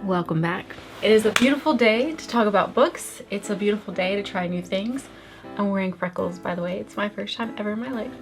Welcome back. It is a beautiful day to talk about books. It's a beautiful day to try new things. I'm wearing freckles, by the way. It's my first time ever in my life.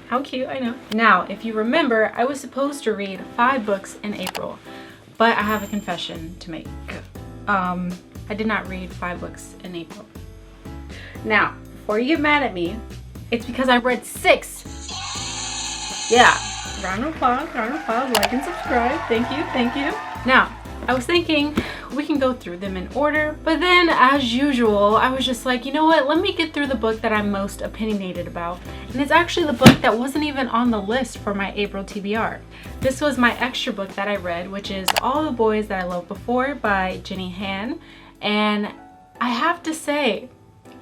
How cute, I know. Now, if you remember, I was supposed to read 5 books in April, but I have a confession to make. I did not read 5 books in April. Now, before you get mad at me, it's because I read 6. Yeah, round of applause, like and subscribe. Thank you, thank you. Now, I was thinking we can go through them in order, but then as usual, I was just like, you know what, let me get through the book that I'm most opinionated about. And it's actually the book that wasn't even on the list for my April TBR. This was my extra book that I read, which is All the Boys That I Loved Before by Jenny Han. And I have to say,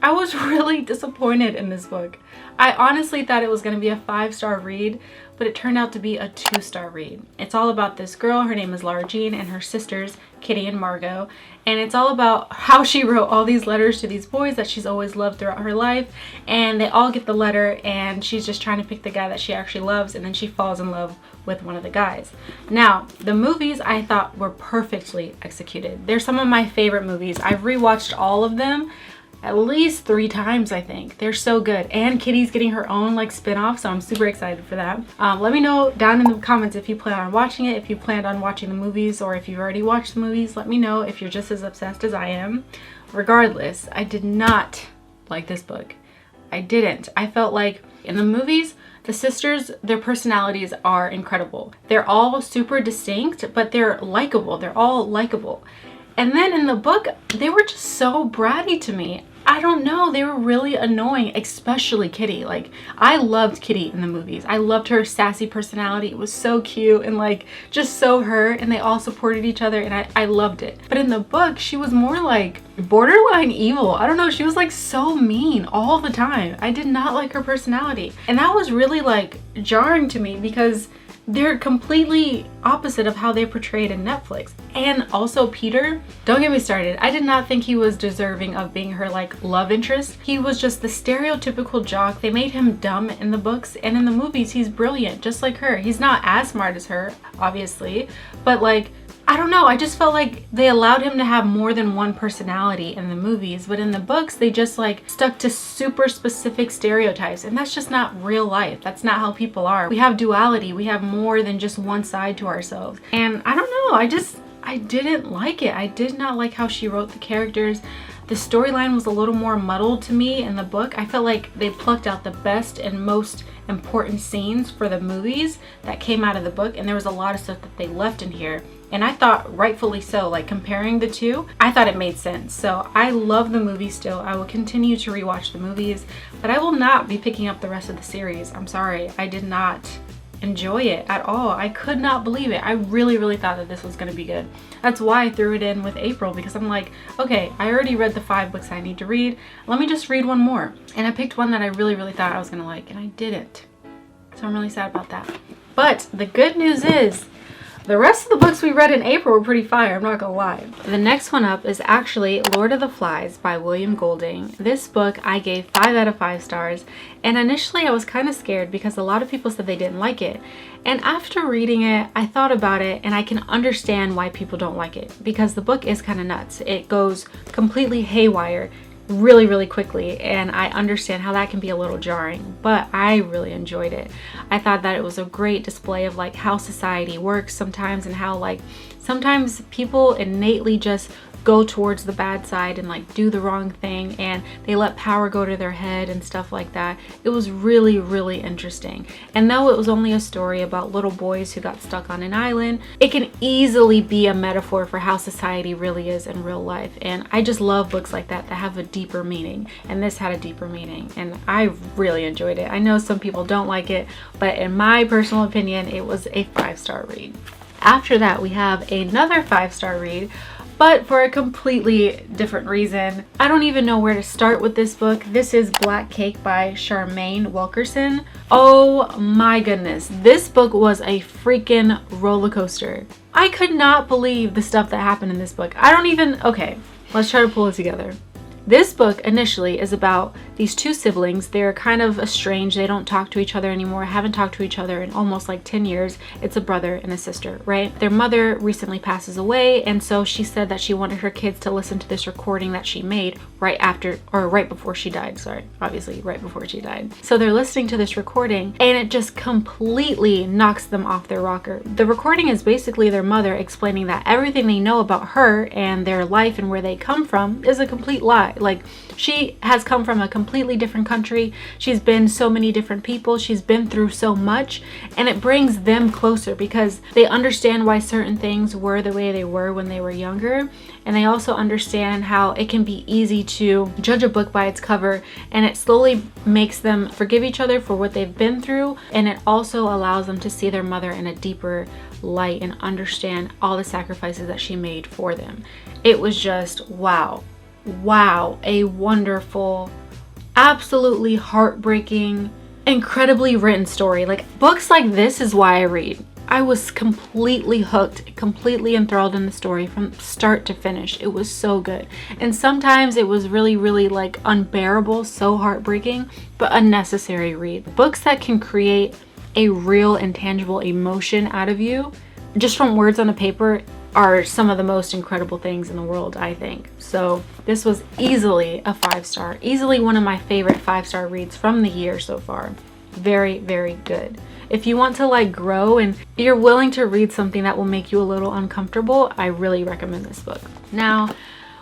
I was really disappointed in this book. I honestly thought it was going to be a 5-star read, but it turned out to be a 2-star read. It's all about this girl, her name is Laura Jean, and her sisters, Kitty and Margot. And it's all about how she wrote all these letters to these boys that she's always loved throughout her life. And they all get the letter, and she's just trying to pick the guy that she actually loves, and then she falls in love with one of the guys. Now, the movies I thought were perfectly executed. They're some of my favorite movies. I've rewatched all of them at least 3 times, I think. They're so good. And Kitty's getting her own like spin-off, so I'm super excited for that. Let me know down in the comments if you plan on watching it, if you planned on watching the movies, or if you've already watched the movies. Let me know if you're just as obsessed as I am. Regardless, I did not like this book. I didn't. I felt like in the movies, the sisters, their personalities are incredible. They're all super distinct, but they're likable. They're all likable. And then in the book, they were just so bratty to me. I don't know, they were really annoying, especially Kitty. Like, I loved Kitty in the movies. I loved her sassy personality. It was so cute and like just so her, and they all supported each other, and I loved it. But in the book, she was more like borderline evil. I don't know, she was like so mean all the time. I did not like her personality. And that was really like jarring to me because they're completely opposite of how they're portrayed in Netflix. And also Peter, don't get me started. I did not think he was deserving of being her like love interest. He was just the stereotypical jock. They made him dumb in the books, and in the movies he's brilliant, just like her. He's not as smart as her, obviously, but like, I don't know, I just felt like they allowed him to have more than one personality in the movies, but in the books, they just like stuck to super specific stereotypes, and that's just not real life. That's not how people are. We have duality. We have more than just one side to ourselves. And I don't know, I didn't like it. I did not like how she wrote the characters. The storyline was a little more muddled to me in the book. I felt like they plucked out the best and most important scenes for the movies that came out of the book, and there was a lot of stuff that they left in here. And I thought rightfully so, like comparing the two, I thought it made sense. So I love the movie still. I will continue to rewatch the movies, but I will not be picking up the rest of the series. I'm sorry, I did not enjoy it at all. I could not believe it. I really thought that this was going to be good. That's why I threw it in with April, because I'm like, okay, I already read the 5 books I need to read. Let me just read one more. And I picked one that I really thought I was going to like, and I didn't. So I'm really sad about that. But the good news is, the rest of the books we read in April were pretty fire, I'm not gonna lie. The next one up is actually Lord of the Flies by William Golding. This book I gave 5 out of 5 stars, and initially I was kind of scared because a lot of people said they didn't like it. And after reading it, I thought about it, and I can understand why people don't like it, because the book is kind of nuts. It goes completely haywire really quickly, and I understand how that can be a little jarring, but I really enjoyed it. I thought that it was a great display of like how society works sometimes, and how like sometimes people innately just go towards the bad side and like do the wrong thing, and they let power go to their head and stuff like that. It was really interesting. And though it was only a story about little boys who got stuck on an island, it can easily be a metaphor for how society really is in real life. And I just love books like that have a deeper meaning, and this had a deeper meaning, and I really enjoyed it. I know some people don't like it, but in my personal opinion, it was a 5-star read. After that, we have another 5-star read, but for a completely different reason. I don't even know where to start with this book. This is Black Cake by Charmaine Wilkerson. Oh my goodness, this book was a freaking roller coaster. I could not believe the stuff that happened in this book. Okay, let's try to pull it together. This book initially is about these two siblings. They're kind of estranged. They don't talk to each other anymore, haven't talked to each other in almost like 10 years. It's a brother and a sister, right? Their mother recently passes away, and so she said that she wanted her kids to listen to this recording that she made right after, or right before she died. Sorry, obviously right before she died. So they're listening to this recording and it just completely knocks them off their rocker. The recording is basically their mother explaining that everything they know about her and their life and where they come from is a complete lie. Like, she has come from a completely different country. She's been so many different people. She's been through so much, and it brings them closer because they understand why certain things were the way they were when they were younger. And they also understand how it can be easy to judge a book by its cover, and it slowly makes them forgive each other for what they've been through. And it also allows them to see their mother in a deeper light and understand all the sacrifices that she made for them. It was just wow. Wow, a wonderful, absolutely heartbreaking, incredibly written story. Like, books like this is why I read. I was completely hooked, completely enthralled in the story from start to finish. It was so good. And sometimes it was really, really like unbearable, so heartbreaking, but a necessary read. Books that can create a real and tangible emotion out of you just from words on a paper are some of the most incredible things in the world, I think. So this was easily a 5-star, easily one of my favorite 5-star reads from the year so far. Very, very good. If you want to like grow and you're willing to read something that will make you a little uncomfortable, I really recommend this book. Now,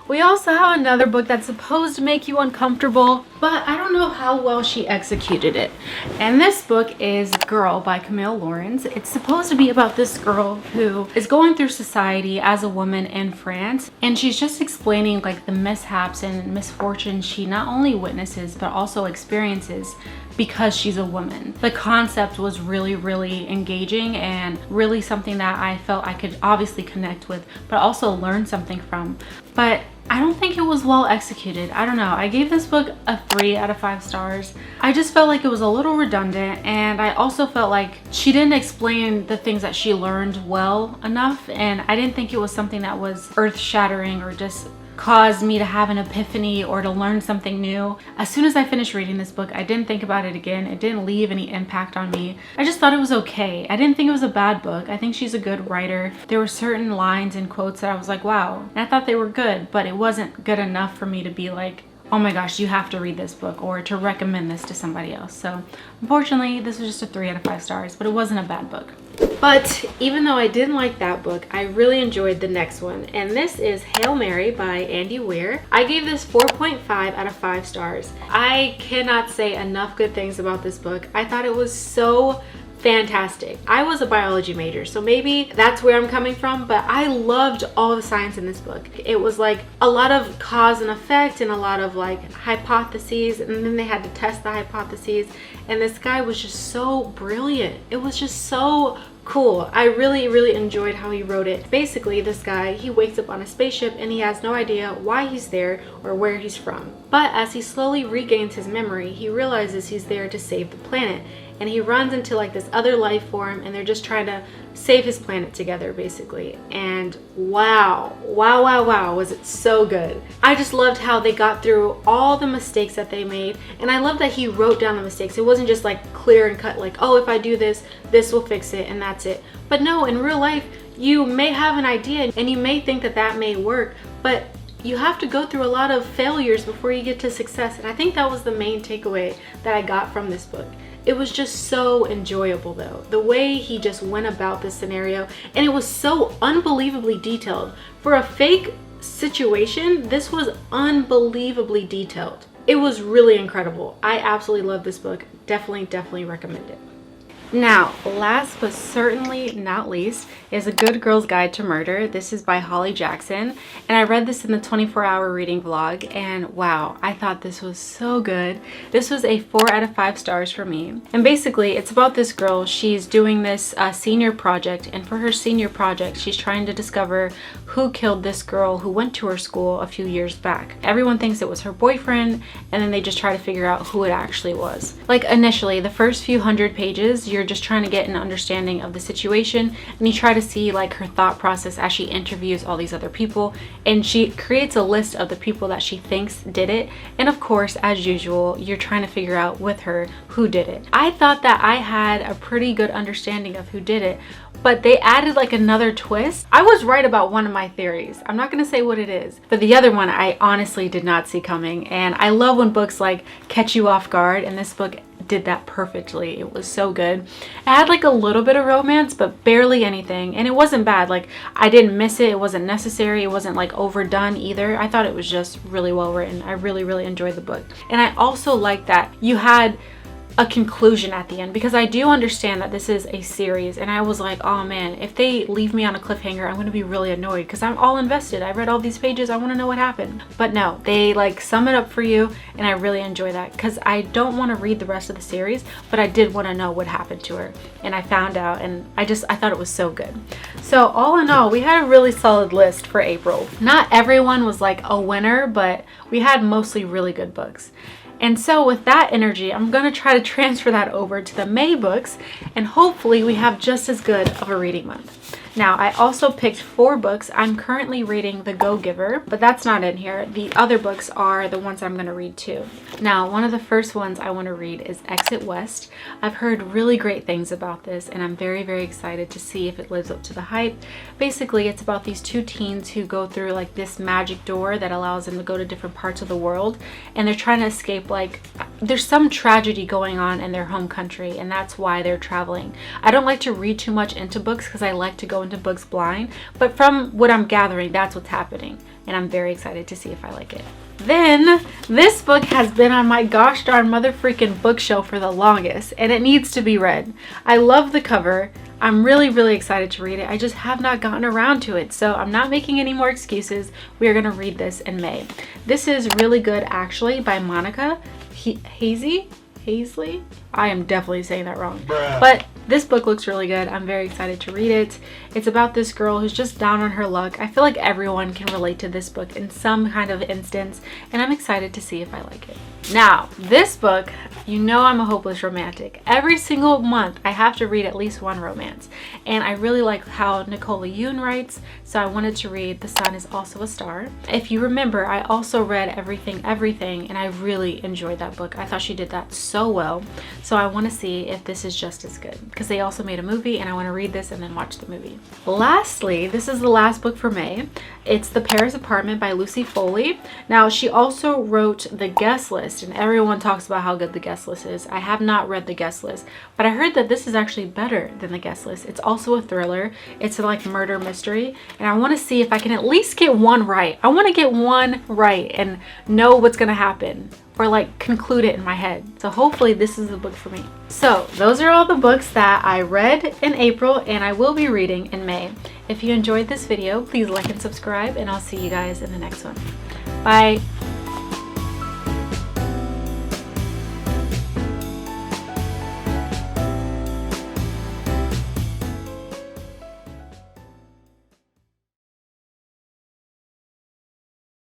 we also have another book that's supposed to make you uncomfortable, but I don't know how well she executed it. And this book is Girl by Camille Laurens. It's supposed to be about this girl who is going through society as a woman in France, and she's just explaining like the mishaps and misfortunes she not only witnesses but also experiences because she's a woman. The concept was really, really engaging and really something that I felt I could obviously connect with, but also learn something from. But I don't think it was well executed. I don't know. I gave this book a 3 out of 5 stars. I just felt like it was a little redundant, and I also felt like she didn't explain the things that she learned well enough, and I didn't think it was something that was earth-shattering or just caused me to have an epiphany or to learn something new. As soon as I finished reading this book, I didn't think about it again. It didn't leave any impact on me. I just thought it was okay. I didn't think it was a bad book. I think she's a good writer. There were certain lines and quotes that I was like, wow. And I thought they were good, but it wasn't good enough for me to be like, oh my gosh, you have to read this book, or to recommend this to somebody else. So unfortunately, this was just a 3 out of 5 stars, but it wasn't a bad book. But even though I didn't like that book, I really enjoyed the next one. And this is Hail Mary by Andy Weir. I gave this 4.5 out of 5 stars. I cannot say enough good things about this book. I thought it was so fantastic. I was a biology major, so maybe that's where I'm coming from, but I loved all the science in this book. It was like a lot of cause and effect and a lot of like hypotheses, and then they had to test the hypotheses, and this guy was just so brilliant. It was just so cool. I really, really enjoyed how he wrote it. Basically, this guy, he wakes up on a spaceship and he has no idea why he's there or where he's from. But as he slowly regains his memory, he realizes he's there to save the planet. And he runs into like this other life form, and they're just trying to save his planet together, basically. And wow, was it so good. I just loved how they got through all the mistakes that they made, and I love that he wrote down the mistakes. It wasn't just like clear and cut, like, oh, if I do this, this will fix it, and that's it. But no, in real life, you may have an idea and you may think that that may work, but you have to go through a lot of failures before you get to success. And I think that was the main takeaway that I got from this book. It was just so enjoyable though, the way he just went about this scenario, and it was so unbelievably detailed. For a fake situation, this was unbelievably detailed. It was really incredible. I absolutely love this book. Definitely recommend it. Now, last but certainly not least is A Good Girl's Guide to Murder. This is by Holly Jackson, and I read this in the 24-hour reading vlog, and wow, I thought this was so good. This was a 4 out of 5 stars for me. And basically, it's about this girl. She's doing this senior project, and for her senior project, she's trying to discover who killed this girl who went to her school a few years back. Everyone thinks it was her boyfriend, and then they just try to figure out who it actually was. Like initially, the first few hundred pages, you're you're just trying to get an understanding of the situation, and you try to see like her thought process as she interviews all these other people, and she creates a list of the people that she thinks did it. And of course, as usual, you're trying to figure out with her who did it. I thought that I had a pretty good understanding of who did it, but they added like another twist. I was right about one of my theories. I'm not gonna say what it is, but the other one I honestly did not see coming. And I love when books like catch you off guard, and this book did that perfectly. It was so good. It had like a little bit of romance, but barely anything, and it wasn't bad. Like, I didn't miss it. It wasn't necessary. It wasn't like overdone either. I thought it was just really well written. I really enjoyed the book. And I also like that you had a conclusion at the end, because I do understand that this is a series, and I was like, oh man, if they leave me on a cliffhanger, I'm going to be really annoyed because I'm all invested. I read all these pages. I want to know what happened. But no, they like sum it up for you, and I really enjoy that because I don't want to read the rest of the series, but I did want to know what happened to her, and I found out, and I thought it was so good. So all in all, we had a really solid list for April. Not everyone was like a winner, but we had mostly really good books. And so with that energy, I'm going to try to transfer that over to the May books, and hopefully we have just as good of a reading month. Now, I also picked 4 books. I'm currently reading The Go-Giver, but that's not in here. The other books are the ones I'm going to read too. Now, one of the first ones I want to read is Exit West. I've heard really great things about this, and I'm very excited to see if it lives up to the hype. Basically, it's about these 2 teens who go through like this magic door that allows them to go to different parts of the world, and they're trying to escape, like, there's some tragedy going on in their home country, and that's why they're traveling. I don't like to read too much into books because I like to go into books blind, but from what I'm gathering, that's what's happening, and I'm very excited to see if I like it. Then this book has been on my gosh darn mother freaking bookshelf for the longest, and it needs to be read. I love the cover. I'm really excited to read it. I just have not gotten around to it, so I'm not making any more excuses. We are going to read this in May. This is really good, actually, by Monica Hazley. I am definitely saying that wrong. But this book looks really good. I'm very excited to read it. It's about this girl who's just down on her luck. I feel like everyone can relate to this book in some kind of instance, and I'm excited to see if I like it. Now, this book, you know I'm a hopeless romantic. Every single month I have to read at least one romance, and I really like how Nicola Yoon writes, so I wanted to read The Sun Is Also a Star. If you remember, I also read Everything, and I really enjoyed that book. I thought she did that so well, so I want to see if this is just as good, because they also made a movie, and I want to read this and then watch the movie. Lastly, this is the last book for May. It's The Paris Apartment by Lucy Foley. Now, she also wrote The Guest List, and everyone talks about how good The Guest List is. I have not read The Guest List, but I heard that this is actually better than The Guest List. It's also a thriller. It's a like murder mystery, and I want to see if I can at least get one right. I want to get one right and know what's going to happen, or like conclude it in my head. So hopefully this is the book for me. So those are all the books that I read in April and I will be reading in May. If you enjoyed this video, please like and subscribe, and I'll see you guys in the next one. Bye.